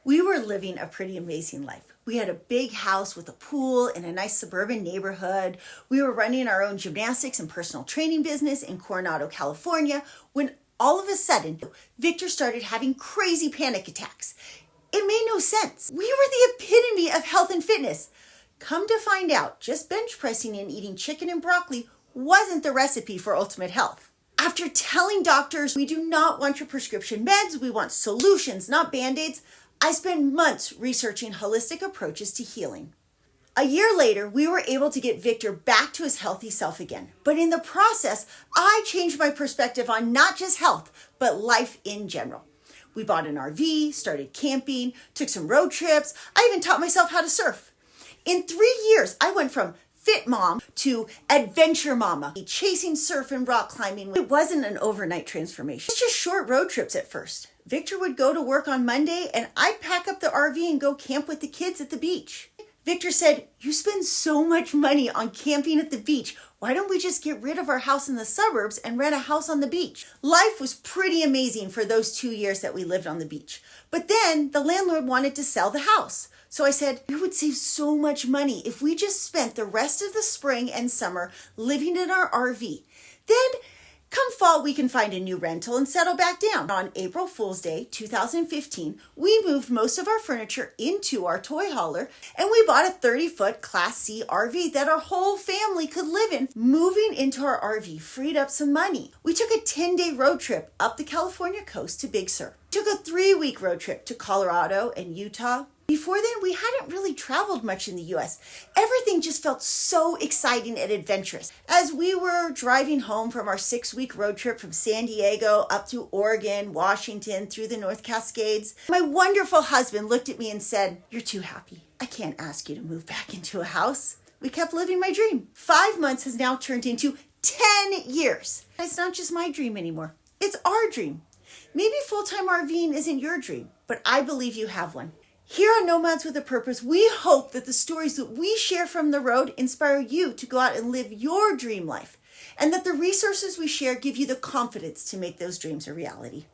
We were living a pretty amazing life. We had a big house with a pool in a nice suburban neighborhood. We were running our own gymnastics and personal training business in Coronado, California, when all of a sudden, Victor started having crazy panic attacks. It made no sense. We were the epitome of health and fitness. Come to find out, just bench pressing and eating chicken and broccoli wasn't the recipe for ultimate health. After telling doctors we do not want your prescription meds, we want solutions, not band-aids, I spent months researching holistic approaches to healing. A year later, we were able to get Victor back to his healthy self again. But in the process, I changed my perspective on not just health, but life in general. We bought an RV, started camping, took some road trips. I even taught myself how to surf. In 3 years, I went from fit mom to adventure mama, chasing surf and rock climbing. It wasn't an overnight transformation. It's just short road trips at first. Victor would go to work on Monday and I'd pack up the RV and go camp with the kids at the beach. Victor said, "You spend so much money on camping at the beach. Why don't we just get rid of our house in the suburbs and rent a house on the beach?" Life was pretty amazing for those 2 years that we lived on the beach. But then the landlord wanted to sell the house. So I said, we would save so much money if we just spent the rest of the spring and summer living in our RV. Then come fall, we can find a new rental and settle back down. On April Fool's Day, 2015, we moved most of our furniture into our toy hauler and we bought a 30-foot Class C RV that our whole family could live in. Moving into our RV freed up some money. We took a 10-day road trip up the California coast to Big Sur. Took a 3-week road trip to Colorado and Utah. Before then, we hadn't really traveled much in the US. Everything just felt so exciting and adventurous. As we were driving home from our 6-week road trip from San Diego up to Oregon, Washington, through the North Cascades, my wonderful husband looked at me and said, "You're too happy. I can't ask you to move back into a house." We kept living my dream. 5 months has now turned into 10 years. It's not just my dream anymore. It's our dream. Maybe full-time RVing isn't your dream, but I believe you have one. Here on Nomads with a Purpose, we hope that the stories that we share from the road inspire you to go out and live your dream life, and that the resources we share give you the confidence to make those dreams a reality.